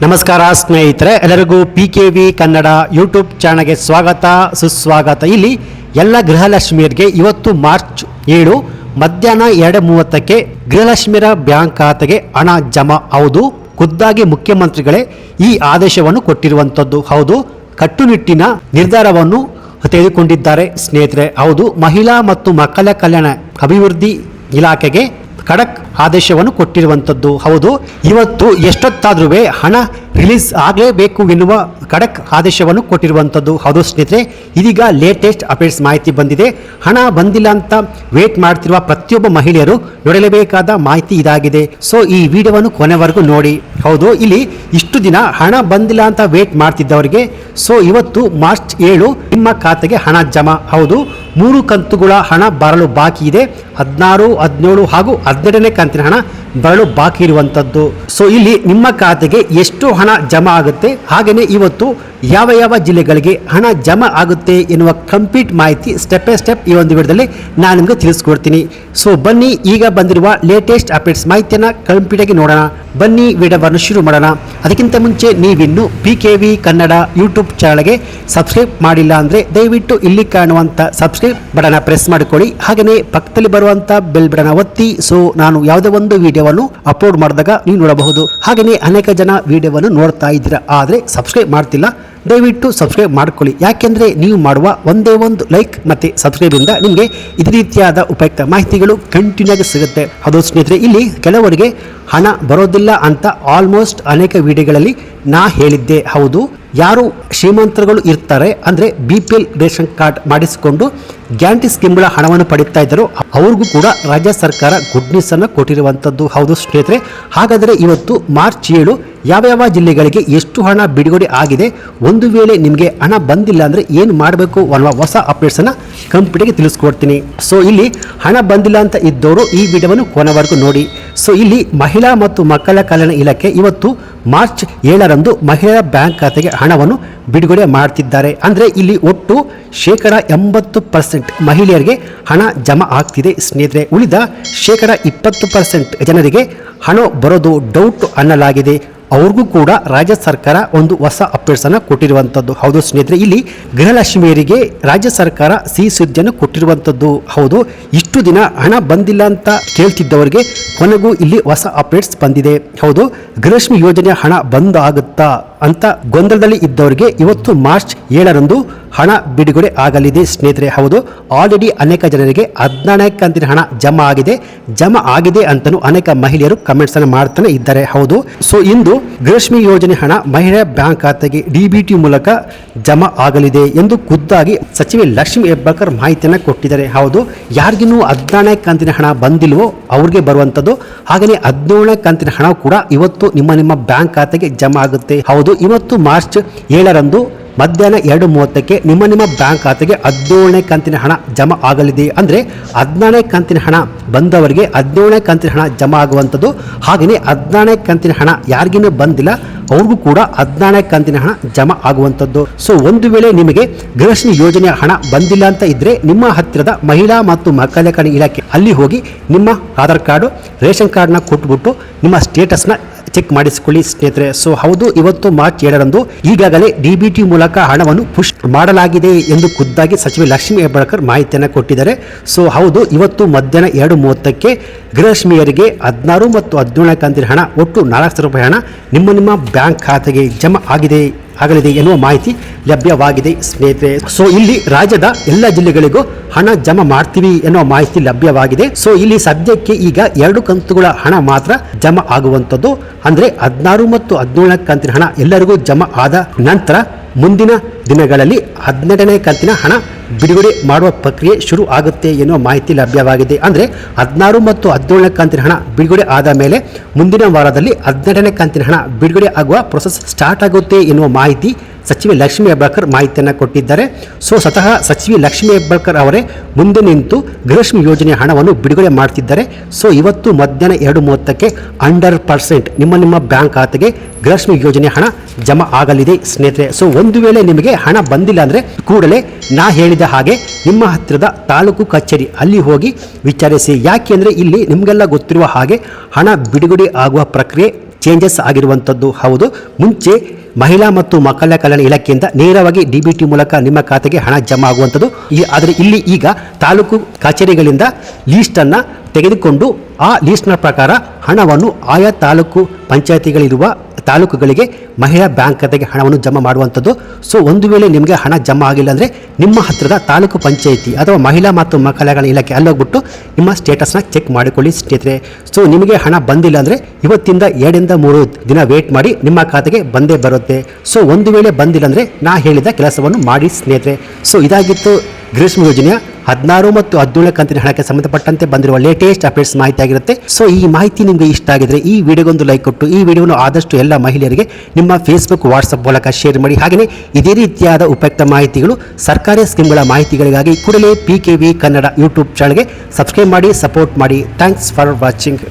ನಮಸ್ಕಾರ ಸ್ನೇಹಿತರೆ, ಎಲ್ಲರಿಗೂ PKV ಕನ್ನಡ ಯೂಟ್ಯೂಬ್ ಚಾನಲ್ಗೆ ಸ್ವಾಗತ ಸುಸ್ವಾಗತ. ಇಲ್ಲಿ ಎಲ್ಲ ಗೃಹಲಕ್ಷ್ಮಿಯರಿಗೆ ಇವತ್ತು ಮಾರ್ಚ್ 7 ಮಧ್ಯಾಹ್ನ 2:30ಕ್ಕೆ ಗೃಹಲಕ್ಷ್ಮಿಯರ ಬ್ಯಾಂಕ್ ಖಾತೆಗೆ ಹಣ ಜಮಾ. ಹೌದು, ಖುದ್ದಾಗಿ ಮುಖ್ಯಮಂತ್ರಿಗಳೇ ಈ ಆದೇಶವನ್ನು ಕೊಟ್ಟಿರುವಂಥದ್ದು. ಹೌದು, ಕಟ್ಟುನಿಟ್ಟಿನ ನಿರ್ಧಾರವನ್ನು ತೆಗೆದುಕೊಂಡಿದ್ದಾರೆ ಸ್ನೇಹಿತರೆ. ಹೌದು, ಮಹಿಳಾ ಮತ್ತು ಮಕ್ಕಳ ಕಲ್ಯಾಣ ಅಭಿವೃದ್ಧಿ ಇಲಾಖೆಗೆ ಖಡಕ್ ಆದೇಶವನ್ನು ಕೊಟ್ಟಿರುವಂಥದ್ದು. ಹೌದು, ಇವತ್ತು ಎಷ್ಟೊತ್ತಾದ್ರೂ ಹಣ ರಿಲೀಸ್ ಆಗಲೇಬೇಕು ಎನ್ನುವ ಖಡಕ್ ಆದೇಶವನ್ನು ಕೊಟ್ಟಿರುವಂಥದ್ದು. ಹೌದು ಸ್ನೇಹಿತರೆ, ಇದೀಗ ಲೇಟೆಸ್ಟ್ ಅಪ್ಡೇಟ್ಸ್ ಮಾಹಿತಿ ಬಂದಿದೆ. ಹಣ ಬಂದಿಲ್ಲ ಅಂತ ವೇಟ್ ಮಾಡ್ತಿರುವ ಪ್ರತಿಯೊಬ್ಬ ಮಹಿಳೆಯರು ನೋಡಲೇಬೇಕಾದ ಮಾಹಿತಿ ಇದಾಗಿದೆ. ಸೊ ಈ ವಿಡಿಯೋವನ್ನು ಕೊನೆವರೆಗೂ ನೋಡಿ. ಹೌದು, ಇಲ್ಲಿ ಇಷ್ಟು ದಿನ ಹಣ ಬಂದಿಲ್ಲ ಅಂತ ವೇಟ್ ಮಾಡ್ತಿದ್ದವರಿಗೆ ಸೊ ಇವತ್ತು ಮಾರ್ಚ್ 7 ನಿಮ್ಮ ಖಾತೆಗೆ ಹಣ ಜಮಾ. ಹೌದು, 3 ಕಂತುಗಳ ಹಣ ಬರಲು ಬಾಕಿ ಇದೆ. 16, 17 ಹಾಗೂ 12ನೇ ಕಂತಿನ ಹಣ ಬರಲು ಬಾಕಿ ಇರುವಂಥದ್ದು. ಸೊ ಇಲ್ಲಿ ನಿಮ್ಮ ಖಾತೆಗೆ ಎಷ್ಟು ಹಣ ಜಮಾ ಆಗುತ್ತೆ, ಹಾಗೆಯೇ ಇವತ್ತು ಯಾವ ಯಾವ ಜಿಲ್ಲೆಗಳಿಗೆ ಹಣ ಜಮಾ ಆಗುತ್ತೆ ಎನ್ನುವ ಕಂಪ್ಲೀಟ್ ಮಾಹಿತಿ ಸ್ಟೆಪ್ ಬೈ ಸ್ಟೆಪ್ ಈ ಒಂದು ವಿಡಿಯೋದಲ್ಲಿ ನಾನು ನಿಮಗೆ ತಿಳಿಸ್ಕೊಡ್ತೀನಿ. ಸೊ ಬನ್ನಿ, ಈಗ ಬಂದಿರುವ ಲೇಟೆಸ್ಟ್ ಅಪ್ಡೇಟ್ಸ್ ಮಾಹಿತಿಯನ್ನು ಕಂಪ್ಲೀಟ್ ಆಗಿ ನೋಡೋಣ. ಬನ್ನಿ ವಿಡಿಯೋವನ್ನು ಶುರು ಮಾಡೋಣ. ಅದಕ್ಕಿಂತ ಮುಂಚೆ ನೀವಿನ್ನು PKV ಕನ್ನಡ ಯೂಟ್ಯೂಬ್ ಚಾನಲ್ಗೆ ಸಬ್ಸ್ಕ್ರೈಬ್ ಮಾಡಿಲ್ಲ ಅಂದರೆ ದಯವಿಟ್ಟು ಇಲ್ಲಿ ಕಾಣುವಂಥ ಸಬ್ಸ್ಕ್ರೈಬ್ ಬಟನ್ ಪ್ರೆಸ್ ಮಾಡಿಕೊಳ್ಳಿ. ಹಾಗೆಯೇ ಪಕ್ಕದಲ್ಲಿ ಬರುವಂಥ ಬೆಲ್ ಬಟನ್ ಒತ್ತಿ. ಸೊ ನಾನು ಯಾವುದೇ ಒಂದು ವಿಡಿಯೋವನ್ನು ಅಪ್ಲೋಡ್ ಮಾಡಿದಾಗ ನೀವು ನೋಡಬಹುದು. ಹಾಗೆಯೇ ಅನೇಕ ಜನ ವಿಡಿಯೋವನ್ನು ನೋಡ್ತಾ ಇದ್ದೀರಾ, ಆದರೆ ಸಬ್ಸ್ಕ್ರೈಬ್ ಮಾಡ್ತಿಲ್ಲ. ದಯವಿಟ್ಟು ಸಬ್ಸ್ಕ್ರೈಬ್ ಮಾಡ್ಕೊಳ್ಳಿ. ಯಾಕೆಂದರೆ ನೀವು ಮಾಡುವ ಒಂದೇ ಒಂದು ಲೈಕ್ ಮತ್ತು ಸಬ್ಸ್ಕ್ರೈಬಿಂದ ನಿಮಗೆ ಇದೇ ರೀತಿಯಾದ ಉಪಯುಕ್ತ ಮಾಹಿತಿಗಳು ಕಂಟಿನ್ಯೂ ಆಗಿ ಸಿಗುತ್ತೆ. ಅದು ಸ್ನೇಹಿತರೆ, ಇಲ್ಲಿ ಕೆಲವರಿಗೆ ಹಣ ಬರೋದಿಲ್ಲ ಅಂತ ಆಲ್ಮೋಸ್ಟ್ ಅನೇಕ ವಿಡಿಯೋಗಳಲ್ಲಿ ನಾ ಹೇಳಿದ್ದೆ. ಹೌದು, ಯಾರು ಶ್ರೀಮಂತರುಗಳು ಇರ್ತಾರೆ ಅಂದರೆ BPL ರೇಷನ್ ಕಾರ್ಡ್ ಮಾಡಿಸಿಕೊಂಡು ಗ್ಯಾರಂಟಿ ಸ್ಕೀಮ್ಗಳ ಹಣವನ್ನು ಪಡೀತಾ ಇದ್ದರು, ಅವ್ರಿಗೂ ಕೂಡ ರಾಜ್ಯ ಸರ್ಕಾರ ಗುಡ್ ನ್ಯೂಸ್ ಅನ್ನು ಕೊಟ್ಟಿರುವಂಥದ್ದು. ಹೌದು ಸ್ನೇಹಿತರೆ, ಹಾಗಾದರೆ ಇವತ್ತು ಮಾರ್ಚ್ 7 ಯಾವ ಜಿಲ್ಲೆಗಳಿಗೆ ಎಷ್ಟು ಹಣ ಬಿಡುಗಡೆ ಆಗಿದೆ, ಒಂದು ವೇಳೆ ನಿಮಗೆ ಹಣ ಬಂದಿಲ್ಲ ಅಂದರೆ ಏನು ಮಾಡಬೇಕು ಅನ್ನುವ ಹೊಸ ಅಪ್ಡೇಟ್ಸನ್ನು ಕಂಪ್ಲೀಟಾಗಿ ತಿಳಿಸ್ಕೊಡ್ತೀನಿ. ಸೊ ಇಲ್ಲಿ ಹಣ ಬಂದಿಲ್ಲ ಅಂತ ಇದ್ದವರು ಈ ವಿಡಿಯೋವನ್ನು ಕೊನೆವರೆಗೂ ನೋಡಿ. ಸೊ ಇಲ್ಲಿ ಮಹಿಳಾ ಮತ್ತು ಮಕ್ಕಳ ಕಲ್ಯಾಣ ಇಲಾಖೆ ಇವತ್ತು ಮಾರ್ಚ್ 7ರಂದು ಮಹಿಳಾ ಬ್ಯಾಂಕ್ ಖಾತೆಗೆ ಹಣವನ್ನು ಬಿಡುಗಡೆ ಮಾಡ್ತಿದ್ದಾರೆ. ಅಂದರೆ ಇಲ್ಲಿ ಒಟ್ಟು 80% ಮಹಿಳೆಯರಿಗೆ ಹಣ ಜಮಾ ಆಗ್ತಿದೆ ಸ್ನೇಹಿತರೆ. ಉಳಿದ 20% ಜನರಿಗೆ ಹಣ ಬರೋದು ಡೌಟ್ ಅನ್ನಲಾಗಿದೆ. ಅವ್ರಿಗೂ ಕೂಡ ರಾಜ್ಯ ಸರ್ಕಾರ ಒಂದು ಹೊಸ ಅಪ್ಡೇಟ್ಸ್ ಅನ್ನು ಕೊಟ್ಟಿರುವಂಥದ್ದು. ಹೌದು ಸ್ನೇಹಿತರೆ, ಇಲ್ಲಿ ಗೃಹಲಕ್ಷ್ಮಿಯರಿಗೆ ರಾಜ್ಯ ಸರ್ಕಾರ ಸಿಹಿ ಸುದ್ದಿಯನ್ನು ಕೊಟ್ಟಿರುವಂಥದ್ದು. ಹೌದು, ಇಷ್ಟು ದಿನ ಹಣ ಬಂದಿಲ್ಲ ಅಂತ ಕೇಳ್ತಿದ್ದವರಿಗೆ ಕೊನೆಗೂ ಇಲ್ಲಿ ಹೊಸ ಅಪ್ಡೇಟ್ಸ್ ಬಂದಿದೆ. ಹೌದು, ಗೃಹಲಕ್ಷ್ಮಿ ಯೋಜನೆ ಹಣ ಬಂದ್ ಆಗುತ್ತಾ ಅಂತ ಗೊಂದಲದಲ್ಲಿ ಇದ್ದವರಿಗೆ ಇವತ್ತು ಮಾರ್ಚ್ 7ರಂದು ಹಣ ಬಿಡುಗಡೆ ಆಗಲಿದೆ ಸ್ನೇಹಿತರೆ. ಹೌದು, ಆಲ್ರೆಡಿ ಅನೇಕ ಜನರಿಗೆ 14ನೇ ಕಂತಿನ ಹಣ ಜಮಾ ಆಗಿದೆ ಅಂತಲೂ ಅನೇಕ ಮಹಿಳೆಯರು ಕಮೆಂಟ್ಸ್ ಅನ್ನು ಮಾಡ್ತಾನೆ ಇದ್ದಾರೆ. ಹೌದು, ಸೊ ಇಂದು ಗೃಹಲಕ್ಷ್ಮಿ ಯೋಜನೆ ಹಣ ಮಹಿಳಾ ಬ್ಯಾಂಕ್ ಖಾತೆಗೆ DBT ಮೂಲಕ ಜಮಾ ಆಗಲಿದೆ ಎಂದು ಖುದ್ದಾಗಿ ಸಚಿವೆ ಲಕ್ಷ್ಮಿ ಹೆಬ್ಬಾಳ್ಕರ್ ಮಾಹಿತಿಯನ್ನು ಕೊಟ್ಟಿದ್ದಾರೆ. ಹೌದು, ಯಾರಿಗಿನ್ನೂ 14ನೇ ಕಂತಿನ ಹಣ ಬಂದಿಲ್ವೋ ಅವ್ರಿಗೆ ಬರುವಂಥದ್ದು. ಹಾಗೆಯೇ 17ನೇ ಕಂತಿನ ಹಣ ಕೂಡ ಇವತ್ತು ನಿಮ್ಮ ಬ್ಯಾಂಕ್ ಖಾತೆಗೆ ಜಮಾ ಆಗುತ್ತೆ. ಹೌದು, ಇವತ್ತು ಮಾರ್ಚ್ 7ರಂದು ಮಧ್ಯಾಹ್ನ 2:30ಕ್ಕೆ ನಿಮ್ಮ ಬ್ಯಾಂಕ್ ಖಾತೆಗೆ 17ನೇ ಕಂತಿನ ಹಣ ಜಮಾ ಆಗಲಿದೆ. ಅಂದರೆ 14ನೇ ಕಂತಿನ ಹಣ ಬಂದವರಿಗೆ 17ನೇ ಕಂತಿನ ಹಣ ಜಮಾ ಆಗುವಂಥದ್ದು. ಹಾಗೆಯೇ 14ನೇ ಕಂತಿನ ಹಣ ಯಾರಿಗಿನ್ನೂ ಬಂದಿಲ್ಲ ಅವ್ರಿಗೂ ಕೂಡ 14ನೇ ಕಂತಿನ ಹಣ ಜಮಾ ಆಗುವಂಥದ್ದು. ಸೊ ಒಂದು ವೇಳೆ ನಿಮಗೆ ಗೃಹಲಕ್ಷ್ಮಿ ಯೋಜನೆಯ ಹಣ ಬಂದಿಲ್ಲ ಅಂತ ಇದ್ದರೆ ನಿಮ್ಮ ಹತ್ತಿರದ ಮಹಿಳಾ ಮತ್ತು ಮಕ್ಕಳ ಕಲ್ಯಾಣ ಇಲಾಖೆ ಅಲ್ಲಿ ಹೋಗಿ ನಿಮ್ಮ ಆಧಾರ್ ಕಾರ್ಡು ರೇಷನ್ ಕಾರ್ಡ್ನ ಕೊಟ್ಬಿಟ್ಟು ನಿಮ್ಮ ಸ್ಟೇಟಸ್ನ ಚೆಕ್ ಮಾಡಿಸಿಕೊಳ್ಳಿ ಸ್ನೇಹಿತರೆ. ಸೊ ಹೌದು, ಇವತ್ತು ಮಾರ್ಚ್ 7ರಂದು ಈಗಾಗಲೇ DBT ಮೂಲಕ ಹಣವನ್ನು ಪುಷ್ ಮಾಡಲಾಗಿದೆ ಎಂದು ಖುದ್ದಾಗಿ ಸಚಿವೆ ಲಕ್ಷ್ಮಿ ಹೆಬ್ಬಾಳ್ಕರ್ ಮಾಹಿತಿಯನ್ನು ಕೊಟ್ಟಿದ್ದಾರೆ. ಸೊ ಹೌದು, ಇವತ್ತು ಮಧ್ಯಾಹ್ನ 2:30ಕ್ಕೆ ಗೃಹಲಕ್ಷ್ಮಿಯರಿಗೆ 16 ಮತ್ತು 17ನೇ ಕಂತಿನ ಹಣ ಒಟ್ಟು 4,000 ರೂಪಾಯಿ ಹಣ ನಿಮ್ಮ ಬ್ಯಾಂಕ್ ಖಾತೆಗೆ ಜಮಾ ಆಗಲಿದೆ ಎನ್ನುವ ಮಾಹಿತಿ ಲಭ್ಯವಾಗಿದೆ ಸ್ನೇಹಿತರೆ. ಸೊ ಇಲ್ಲಿ ರಾಜ್ಯದ ಎಲ್ಲ ಜಿಲ್ಲೆಗಳಿಗೂ ಹಣ ಜಮಾ ಮಾಡ್ತೀವಿ ಎನ್ನುವ ಮಾಹಿತಿ ಲಭ್ಯವಾಗಿದೆ. ಸೊ ಇಲ್ಲಿ ಸದ್ಯಕ್ಕೆ ಈಗ 2 ಕಂತುಗಳ ಹಣ ಮಾತ್ರ ಜಮಾ ಆಗುವಂಥದ್ದು. ಅಂದರೆ 16 ಮತ್ತು 17ನೇ ಕಂತಿನ ಹಣ ಎಲ್ಲರಿಗೂ ಜಮಾ ಆದ ನಂತರ ಮುಂದಿನ ದಿನಗಳಲ್ಲಿ 12ನೇ ಕಂತಿನ ಹಣ ಬಿಡುಗಡೆ ಮಾಡುವ ಪ್ರಕ್ರಿಯೆ ಶುರು ಆಗುತ್ತೆ ಎನ್ನುವ ಮಾಹಿತಿ ಲಭ್ಯವಾಗಿದೆ. ಅಂದರೆ 16 ಮತ್ತು 17ನೇ ಕಂತಿನ ಹಣ ಬಿಡುಗಡೆ ಆದ ಮೇಲೆ ಮುಂದಿನ ವಾರದಲ್ಲಿ 12ನೇ ಕಂತಿನ ಹಣ ಬಿಡುಗಡೆ ಆಗುವ ಪ್ರೊಸೆಸ್ ಸ್ಟಾರ್ಟ್ ಆಗುತ್ತೆ ಎನ್ನುವ ಮಾಹಿತಿ ಸಚಿವೆ ಲಕ್ಷ್ಮಿ ಹೆಬ್ಬಾಳ್ಕರ್ ಮಾಹಿತಿಯನ್ನು ಕೊಟ್ಟಿದ್ದಾರೆ. ಸೊ ಸ್ವತಃ ಸಚಿವೆ ಲಕ್ಷ್ಮಿ ಹೆಬ್ಬಾಳ್ಕರ್ ಅವರೇ ಮುಂದೆ ನಿಂತು ಗೃಹಲಕ್ಷ್ಮಿ ಯೋಜನೆಯ ಹಣವನ್ನು ಬಿಡುಗಡೆ ಮಾಡ್ತಿದ್ದಾರೆ. ಸೊ ಇವತ್ತು ಮಧ್ಯಾಹ್ನ 2:30ಕ್ಕೆ 100% ನಿಮ್ಮ ಬ್ಯಾಂಕ್ ಖಾತೆಗೆ ಗೃಹಲಕ್ಷ್ಮಿ ಯೋಜನೆ ಹಣ ಜಮಾ ಆಗಲಿದೆ ಸ್ನೇಹಿತರೆ. ಸೊ ಒಂದು ವೇಳೆ ನಿಮಗೆ ಹಣ ಬಂದಿಲ್ಲ ಅಂದರೆ ಕೂಡಲೇ ನಾ ಹೇಳಿದ ಹಾಗೆ ನಿಮ್ಮ ಹತ್ತಿರದ ತಾಲೂಕು ಕಚೇರಿ ಅಲ್ಲಿ ಹೋಗಿ ವಿಚಾರಿಸಿ. ಯಾಕೆಂದರೆ ಇಲ್ಲಿ ನಿಮಗೆಲ್ಲ ಗೊತ್ತಿರುವ ಹಾಗೆ ಹಣ ಬಿಡುಗಡೆ ಆಗುವ ಪ್ರಕ್ರಿಯೆ ಚೇಂಜಸ್ ಆಗಿರುವಂಥದ್ದು ಹೌದು. ಮುಂಚೆ ಮಹಿಳಾ ಮತ್ತು ಮಕ್ಕಳ ಕಲ್ಯಾಣ ಇಲಾಖೆಯಿಂದ ನೇರವಾಗಿ DBT ಮೂಲಕ ನಿಮ್ಮ ಖಾತೆಗೆ ಹಣ ಜಮಾ ಆಗುವಂಥದ್ದು. ಆದರೆ ಇಲ್ಲಿ ಈಗ ತಾಲೂಕು ಕಚೇರಿಗಳಿಂದ ಲೀಸ್ಟನ್ನು ತೆಗೆದುಕೊಂಡು ಆ ಲೀಸ್ಟ್ನ ಪ್ರಕಾರ ಹಣವನ್ನು ಆಯಾ ತಾಲೂಕು ಪಂಚಾಯತಿಗಳಿರುವ ತಾಲೂಕುಗಳಿಗೆ ಮಹಿಳಾ ಬ್ಯಾಂಕ್ ಖಾತೆಗೆ ಹಣವನ್ನು ಜಮಾ ಮಾಡುವಂಥದ್ದು. ಸೊ ಒಂದು ವೇಳೆ ನಿಮಗೆ ಹಣ ಜಮಾ ಆಗಿಲ್ಲ ಅಂದರೆ ನಿಮ್ಮ ಹತ್ತಿರದ ತಾಲೂಕು ಪಂಚಾಯಿತಿ ಅಥವಾ ಮಹಿಳಾ ಮತ್ತು ಮಕ್ಕಳ ಕಲ್ಯಾಣ ಇಲಾಖೆ ಅಲ್ಲೋಗ್ಬಿಟ್ಟು ನಿಮ್ಮ ಸ್ಟೇಟಸ್ನ ಚೆಕ್ ಮಾಡಿಕೊಳ್ಳಿ ಸ್ನೇಹಿತರೆ. ಸೊ ನಿಮಗೆ ಹಣ ಬಂದಿಲ್ಲ ಅಂದರೆ ಇವತ್ತಿಂದ 2 ರಿಂದ 3 ದಿನ ವೇಟ್ ಮಾಡಿ, ನಿಮ್ಮ ಖಾತೆಗೆ ಬಂದೇ ಬರುತ್ತೆ. ಸೊ ಒಂದು ವೇಳೆ ಬಂದಿಲ್ಲ ಅಂದರೆ ನಾ ಹೇಳಿದ ಕೆಲಸವನ್ನು ಮಾಡಿ ಸ್ನೇಹಿತರೆ. ಸೊ ಇದಾಗಿತ್ತು ಗೃಹಲಕ್ಷ್ಮಿ ಯೋಜನೆಯ 16 ಮತ್ತು 17 ಕಂತಿನ ಹಣಕ್ಕೆ ಸಂಬಂಧಪಟ್ಟಂತೆ ಬಂದಿರುವ ಲೇಟೆಸ್ಟ್ ಅಪ್ಡೇಟ್ಸ್ ಮಾಹಿತಿ ಆಗಿರುತ್ತೆ. ಸೊ ಈ ಮಾಹಿತಿ ನಿಮಗೆ ಇಷ್ಟ ಆಗಿದ್ರೆ ಈ ವಿಡಿಯೋಗೊಂದು ಲೈಕ್ ಕೊಟ್ಟು ಈ ವಿಡಿಯೋವನ್ನು ಆದಷ್ಟು ಎಲ್ಲ ಮಹಿಳೆಯರಿಗೆ ನಿಮ್ಮ ಫೇಸ್ಬುಕ್ ವಾಟ್ಸಪ್ ಮೂಲಕ ಶೇರ್ ಮಾಡಿ. ಹಾಗೆಯೇ ಇದೇ ರೀತಿಯಾದ ಉಪಯುಕ್ತ ಮಾಹಿತಿಗಳು, ಸರ್ಕಾರಿ ಸ್ಕೀಮ್ಗಳ ಮಾಹಿತಿಗಳಿಗಾಗಿ ಕೂಡಲೇ PKV ಕನ್ನಡ ಯೂಟ್ಯೂಬ್ ಚಾನಲ್ಗೆ ಸಬ್ಸ್ಕ್ರೈಬ್ ಮಾಡಿ, ಸಪೋರ್ಟ್ ಮಾಡಿ. Thanks for watching.